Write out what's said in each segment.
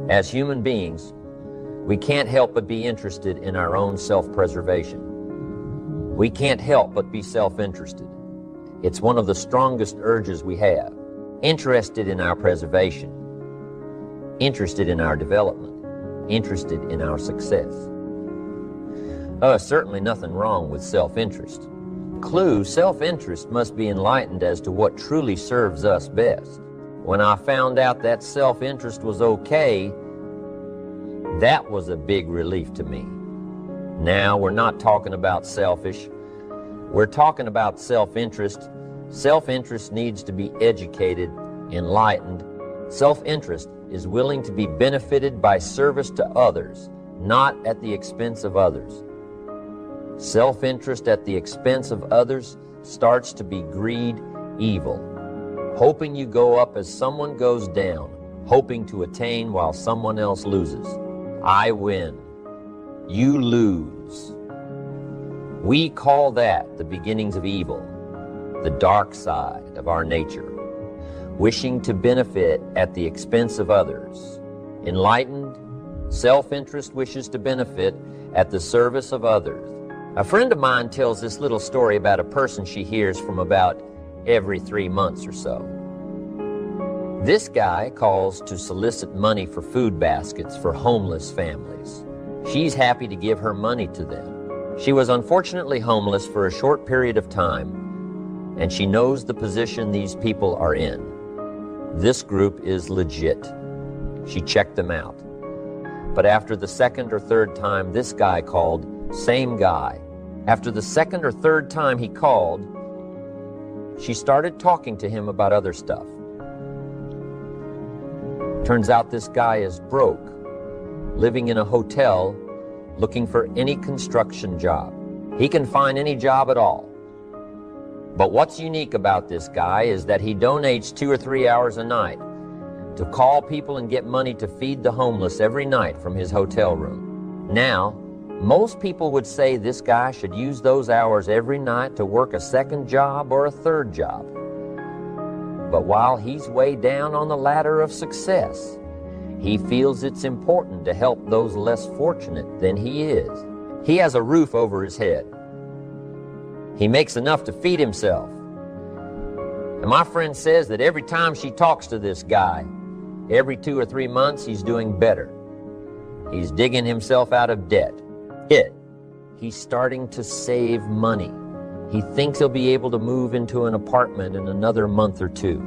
As human beings, we can't help but be interested in our own self-preservation. We can't help but be self-interested. It's one of the strongest urges we have. Interested in our preservation, interested in our development, interested in our success. Certainly nothing wrong with self-interest. Clue, self-interest must be enlightened as to what truly serves us best. When I found out that self-interest was okay, that was a big relief to me. Now, we're not talking about selfish. We're talking about self-interest. Self-interest needs to be educated, enlightened. Self-interest is willing to be benefited by service to others, not at the expense of others. Self-interest at the expense of others starts to be greed, evil. Hoping you go up as someone goes down, hoping to attain while someone else loses. I win. You lose. We call that the beginnings of evil, the dark side of our nature, wishing to benefit at the expense of others. Enlightened, self-interest wishes to benefit at the service of others. A friend of mine tells this little story about a person she hears from about every 3 months or so. This guy calls to solicit money for food baskets for homeless families. She's happy to give her money to them. She was unfortunately homeless for a short period of time, and she knows the position these people are in. This group is legit. She checked them out. But after the second or third time this guy called, same guy, after the second or third time he called, she started talking to him about other stuff. Turns out this guy is broke, living in a hotel, looking for any construction job. He can find any job at all. But what's unique about this guy is that he donates 2 or 3 hours a night to call people and get money to feed the homeless every night from his hotel room. Now, most people would say this guy should use those hours every night to work a second job or a third job. But while he's way down on the ladder of success, he feels it's important to help those less fortunate than he is. He has a roof over his head. He makes enough to feed himself. And my friend says that every time she talks to this guy, every 2 or 3 months, he's doing better. He's digging himself out of debt. He's starting to save money. He thinks he'll be able to move into an apartment in another month or 2.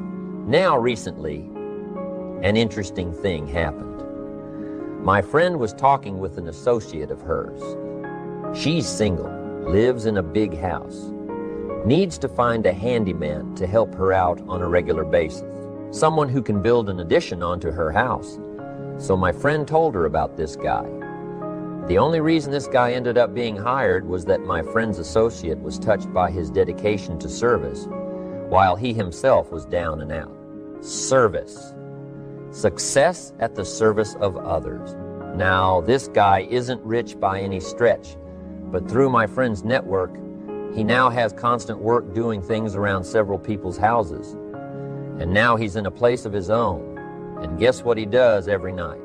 Now, recently, an interesting thing happened. My friend was talking with an associate of hers. She's single, lives in a big house, needs to find a handyman to help her out on a regular basis, someone who can build an addition onto her house. So my friend told her about this guy. The only reason this guy ended up being hired was that my friend's associate was touched by his dedication to service, while he himself was down and out. Service. Success at the service of others. Now, this guy isn't rich by any stretch, but through my friend's network, he now has constant work doing things around several people's houses. And now he's in a place of his own. And guess what he does every night?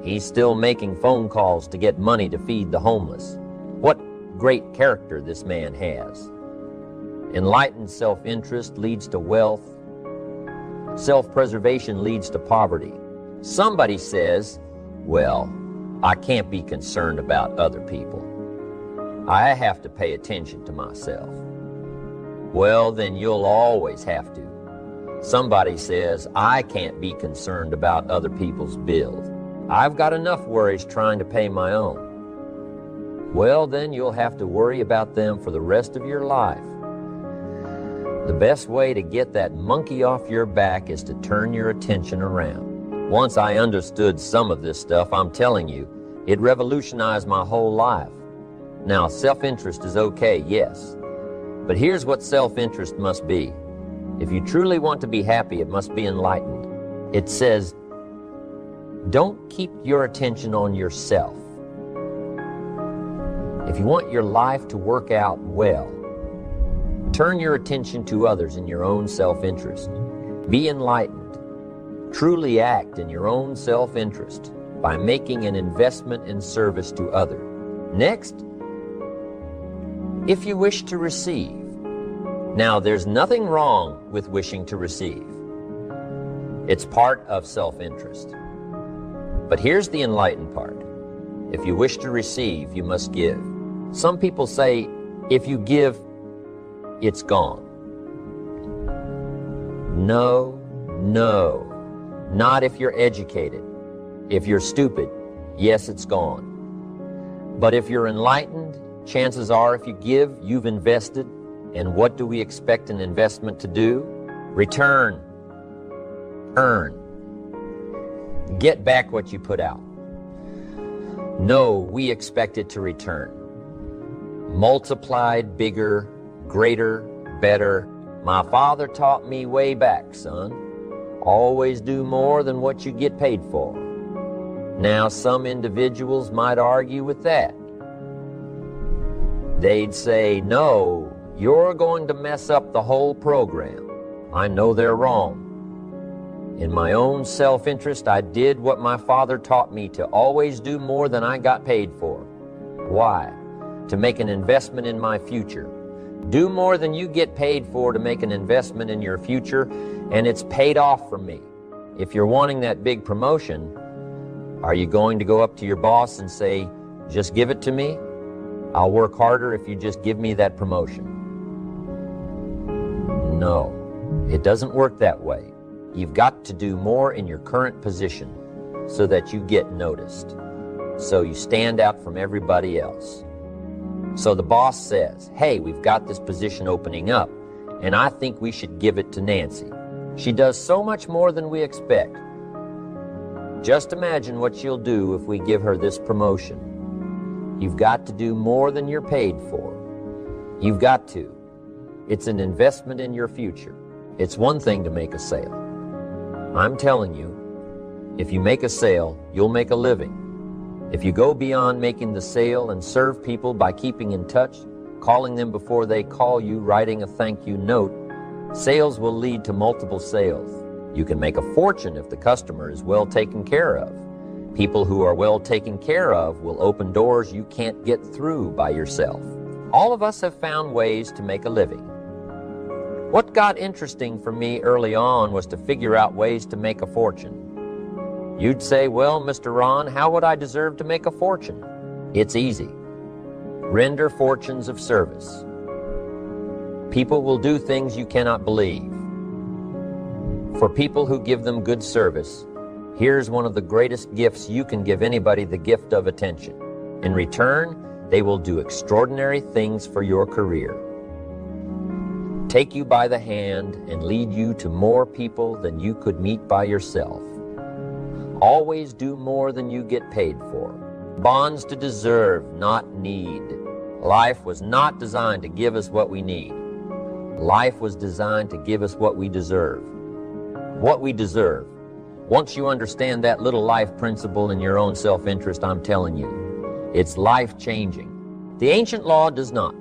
He's still making phone calls to get money to feed the homeless. What great character this man has. Enlightened self-interest leads to wealth. Self-preservation leads to poverty. Somebody says, well, I can't be concerned about other people. I have to pay attention to myself. Well, then you'll always have to. Somebody says, I can't be concerned about other people's bills. I've got enough worries trying to pay my own. Well, then you'll have to worry about them for the rest of your life. The best way to get that monkey off your back is to turn your attention around. Once I understood some of this stuff, I'm telling you, it revolutionized my whole life. Now, self-interest is okay, yes. But here's what self-interest must be. If you truly want to be happy, it must be enlightened. It says, don't keep your attention on yourself. If you want your life to work out well, turn your attention to others in your own self-interest. Be enlightened. Truly act in your own self-interest. by making an investment in service to others. Next, if you wish to receive. Now, there's nothing wrong with wishing to receive. It's part of self-interest. But here's the enlightened part. If you wish to receive, you must give. Some people say, if you give, it's gone. No, no, not if you're educated. If you're stupid, yes, it's gone. But if you're enlightened, chances are if you give, you've invested. And what do we expect an investment to do? Return. Earn. Get back what you put out. No, we expect it to return. Multiplied, bigger, greater, better. My father taught me way back, son. Always do more than what you get paid for. Now, some individuals might argue with that. They'd say, no, you're going to mess up the whole program. I know they're wrong. In my own self-interest, I did what my father taught me to always do more than I got paid for. Why? To make an investment in my future. Do more than you get paid for to make an investment in your future, and it's paid off for me. If you're wanting that big promotion, are you going to go up to your boss and say, just give it to me? I'll work harder if you just give me that promotion. No, it doesn't work that way. You've got to do more in your current position so that you get noticed, so you stand out from everybody else. So the boss says, hey, we've got this position opening up, and I think we should give it to Nancy. She does so much more than we expect. Just imagine what she'll do if we give her this promotion. You've got to do more than you're paid for. You've got to. It's an investment in your future. It's one thing to make a sale. I'm telling you, if you make a sale, you'll make a living. If you go beyond making the sale and serve people by keeping in touch, calling them before they call you, writing a thank you note, sales will lead to multiple sales. You can make a fortune if the customer is well taken care of. People who are well taken care of will open doors you can't get through by yourself. All of us have found ways to make a living. What got interesting for me early on was to figure out ways to make a fortune. You'd say, well, Mr. Rohn, how would I deserve to make a fortune? It's easy. Render fortunes of service. People will do things you cannot believe. For people who give them good service, here's one of the greatest gifts you can give anybody, the gift of attention. In return, they will do extraordinary things for your career. Take you by the hand and lead you to more people than you could meet by yourself. Always do more than you get paid for. Bonds to deserve, not need. Life was not designed to give us what we need. Life was designed to give us what we deserve. What we deserve. Once you understand that little life principle in your own self-interest, I'm telling you, it's life-changing. The ancient law does not.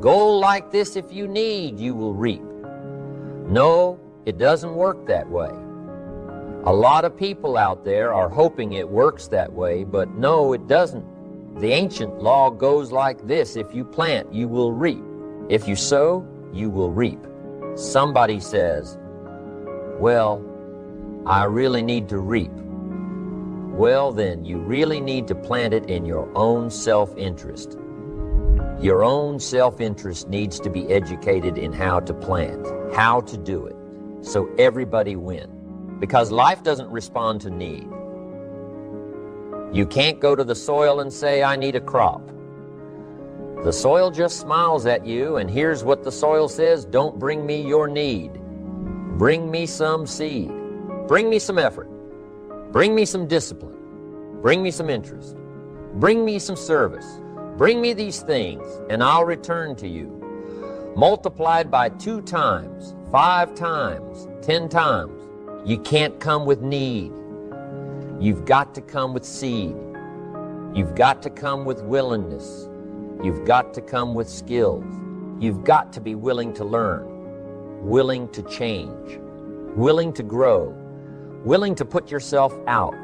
Go like this if you need, you will reap. No, it doesn't work that way. A lot of people out there are hoping it works that way, but no, it doesn't. The ancient law goes like this: if you plant, you will reap. If you sow, you will reap. Somebody says, well, I really need to reap. Well, then, you really need to plant it in your own self-interest. Your own self-interest needs to be educated in how to plant, how to do it, so everybody wins. Because life doesn't respond to need. You can't go to the soil and say, I need a crop. The soil just smiles at you, and here's what the soil says: don't bring me your need. Bring me some seed. Bring me some effort. Bring me some discipline. Bring me some interest. Bring me some service. Bring me these things, and I'll return to you. Multiplied by 2 times, 5 times, 10 times. You can't come with need. You've got to come with seed. You've got to come with willingness. You've got to come with skills. You've got to be willing to learn, willing to change, willing to grow, willing to put yourself out,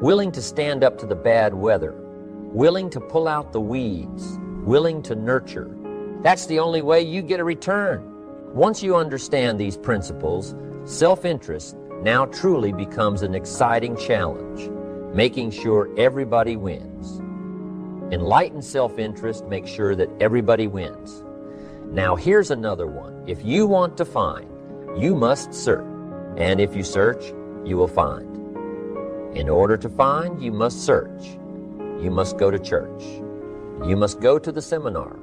willing to stand up to the bad weather, willing to pull out the weeds, willing to nurture. That's the only way you get a return. Once you understand these principles, self-interest now truly becomes an exciting challenge, making sure everybody wins. Enlightened self-interest makes sure that everybody wins. Now here's another one. If you want to find, you must search. And if you search, you will find. In order to find, you must search. You must go to church. You must go to the seminar.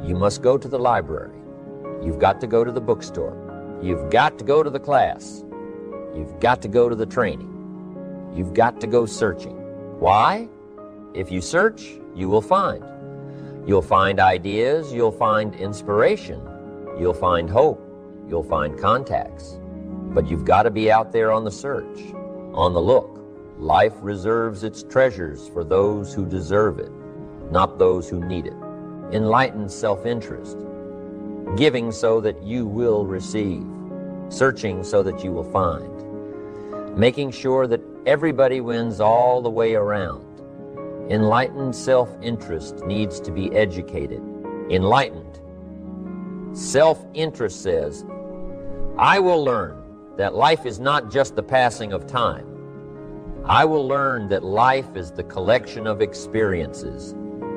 You must go to the library. You've got to go to the bookstore. You've got to go to the class. You've got to go to the training. You've got to go searching. Why? If you search, you will find. You'll find ideas. You'll find inspiration. You'll find hope. You'll find contacts. But you've got to be out there on the search, on the look. Life reserves its treasures for those who deserve it, not those who need it. Enlightened self-interest. Giving so that you will receive. Searching so that you will find. Making sure that everybody wins all the way around. Enlightened self-interest needs to be educated. Enlightened self-interest says, I will learn that life is not just the passing of time. I will learn that life is the collection of experiences,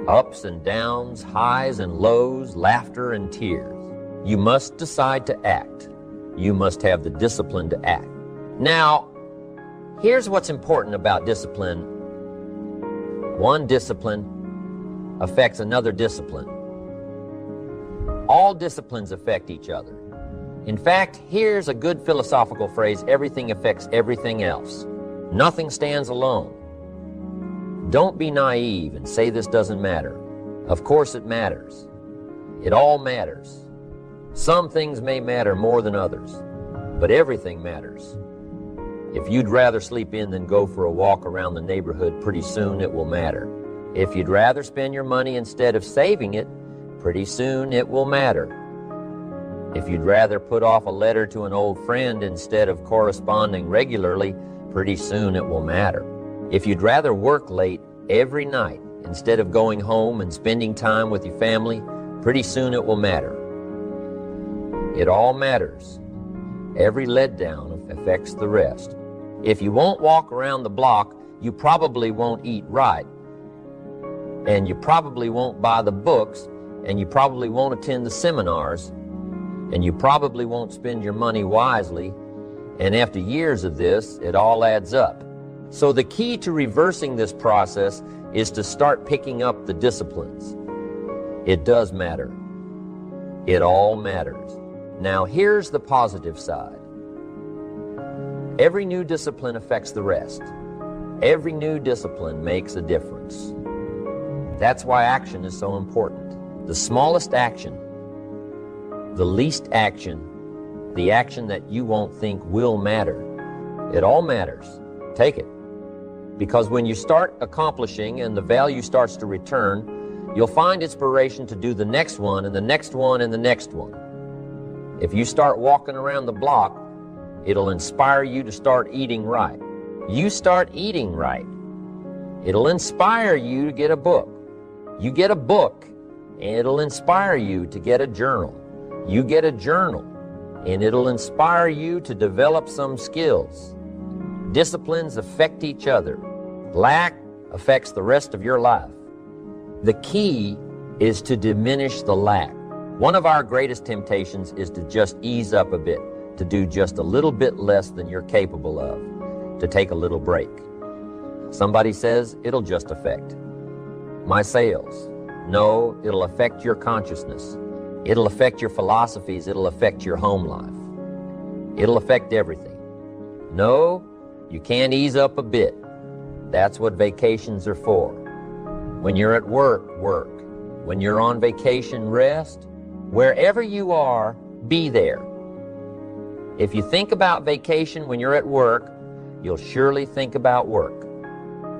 ups and downs, highs and lows, laughter and tears. You must decide to act. You must have the discipline to act. Now, here's what's important about discipline. One discipline affects another discipline. All disciplines affect each other. In fact, here's a good philosophical phrase: everything affects everything else. Nothing stands alone. Don't be naive and say this doesn't matter. Of course it matters. It all matters. Some things may matter more than others, but everything matters. If you'd rather sleep in than go for a walk around the neighborhood, pretty soon it will matter. If you'd rather spend your money instead of saving it, pretty soon it will matter. If you'd rather put off a letter to an old friend instead of corresponding regularly, pretty soon it will matter. If you'd rather work late every night instead of going home and spending time with your family, pretty soon it will matter. It all matters. Every letdown affects the rest. If you won't walk around the block, you probably won't eat right. And you probably won't buy the books, and you probably won't attend the seminars, and you probably won't spend your money wisely. And after years of this, it all adds up. So the key to reversing this process is to start picking up the disciplines. It does matter. It all matters. Now here's the positive side. Every new discipline affects the rest. Every new discipline makes a difference. That's why action is so important. The smallest action, the least action, the action that you won't think will matter, it all matters. Take it. Because when you start accomplishing and the value starts to return, you'll find inspiration to do the next one and the next one and the next one. If you start walking around the block, it'll inspire you to start eating right. You start eating right. It'll inspire you to get a book. You get a book, and it'll inspire you to get a journal. You get a journal, and it'll inspire you to develop some skills. Disciplines affect each other. Lack affects the rest of your life. The key is to diminish the lack. One of our greatest temptations is to just ease up a bit, to do just a little bit less than you're capable of, to take a little break. Somebody says it'll just affect my sales. No, it'll affect your consciousness. It'll affect your philosophies. It'll affect your home life. It'll affect everything. No, you can't ease up a bit. That's what vacations are for. When you're at work, work. When you're on vacation, rest. Wherever you are, be there. If you think about vacation when you're at work, you'll surely think about work.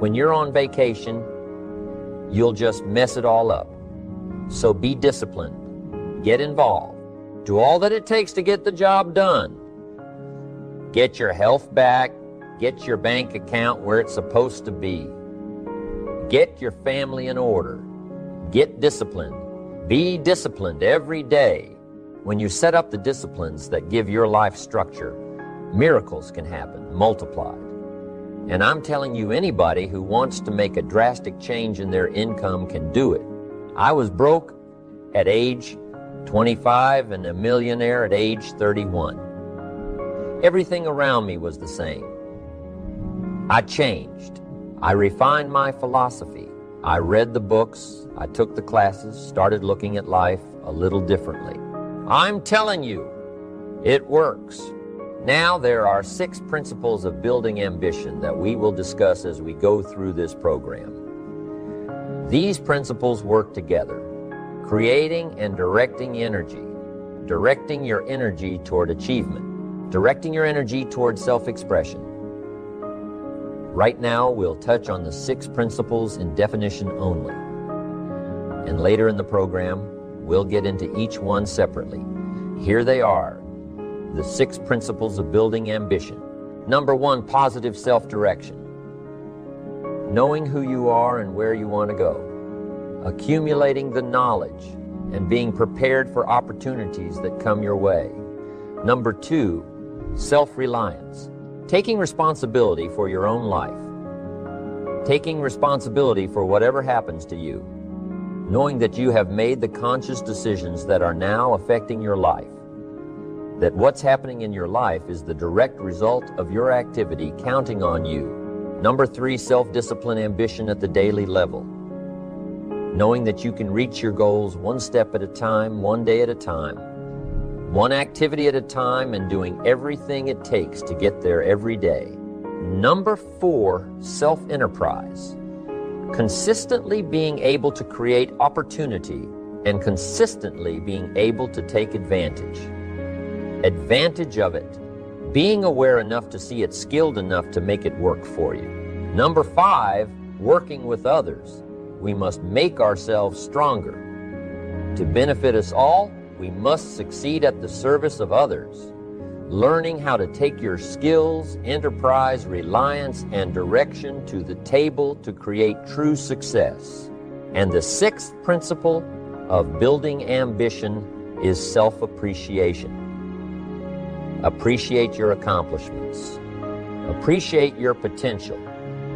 When you're on vacation, you'll just mess it all up. So be disciplined. Get involved. Do all that it takes to get the job done. Get your health back. Get your bank account where it's supposed to be. Get your family in order. Get disciplined. Be disciplined every day. When you set up the disciplines that give your life structure, miracles can happen, multiplied. And I'm telling you, anybody who wants to make a drastic change in their income can do it. I was broke at age 25 and a millionaire at age 31. Everything around me was the same. I changed. I refined my philosophy. I read the books, I took the classes, started looking at life a little differently. I'm telling you, it works. Now there are 6 principles of building ambition that we will discuss as we go through this program. These principles work together, creating and directing energy, directing your energy toward achievement, directing your energy toward self-expression. Right now, we'll touch on the 6 principles in definition only. And later in the program, we'll get into each one separately. Here they are, the 6 principles of building ambition. Number 1, positive self-direction. Knowing who you are and where you want to go. Accumulating the knowledge and being prepared for opportunities that come your way. Number 2, self-reliance. Taking responsibility for your own life. Taking responsibility for whatever happens to you. Knowing that you have made the conscious decisions that are now affecting your life. That what's happening in your life is the direct result of your activity counting on you. Number 3, self-discipline ambition at the daily level. Knowing that you can reach your goals one step at a time, one day at a time, one activity at a time, and doing everything it takes to get there every day. Number 4, self-enterprise. Consistently being able to create opportunity and consistently being able to take advantage. Advantage of it. Being aware enough to see it, skilled enough to make it work for you. Number 5, working with others. We must make ourselves stronger. To benefit us all, we must succeed at the service of others. Learning how to take your skills, enterprise, reliance, and direction to the table to create true success. And the 6th principle of building ambition is self-appreciation. Appreciate your accomplishments. Appreciate your potential,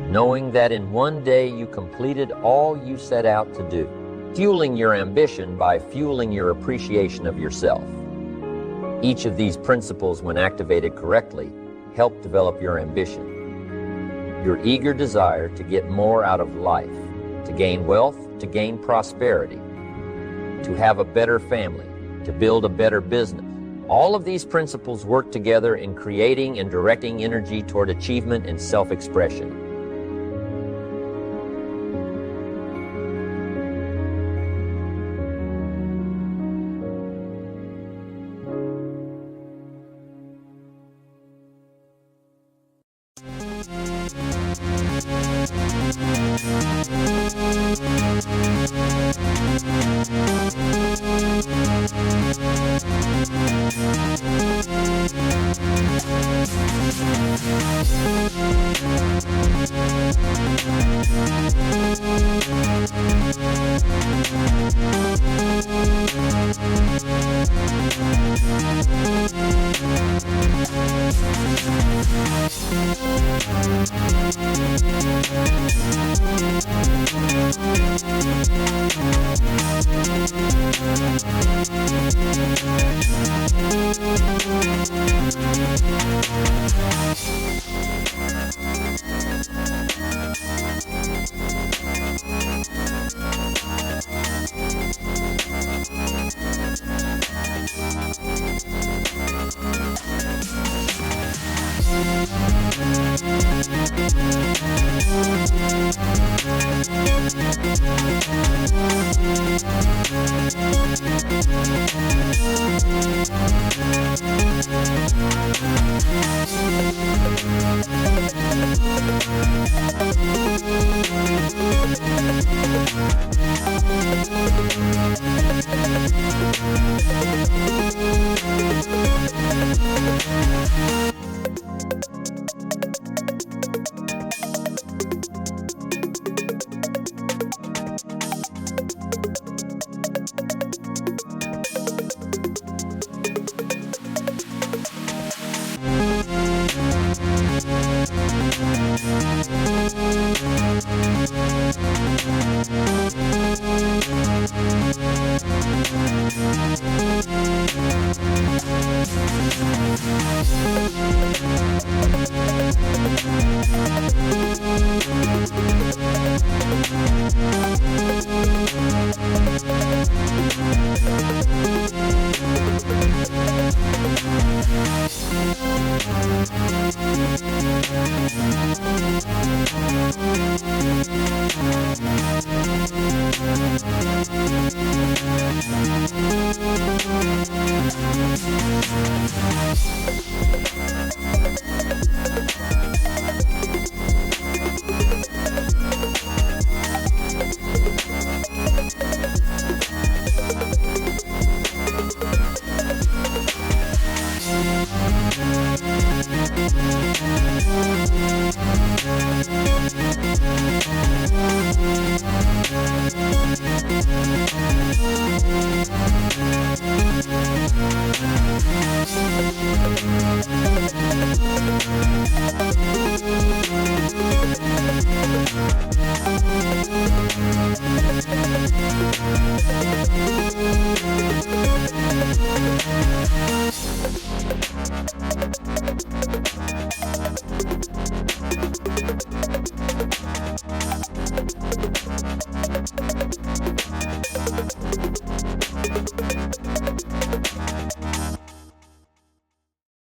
knowing that in one day you completed all you set out to do. Fueling your ambition by fueling your appreciation of yourself. Each of these principles, when activated correctly, help develop your ambition. Your eager desire to get more out of life, to gain wealth, to gain prosperity, to have a better family, to build a better business. All of these principles work together in creating and directing energy toward achievement and self-expression.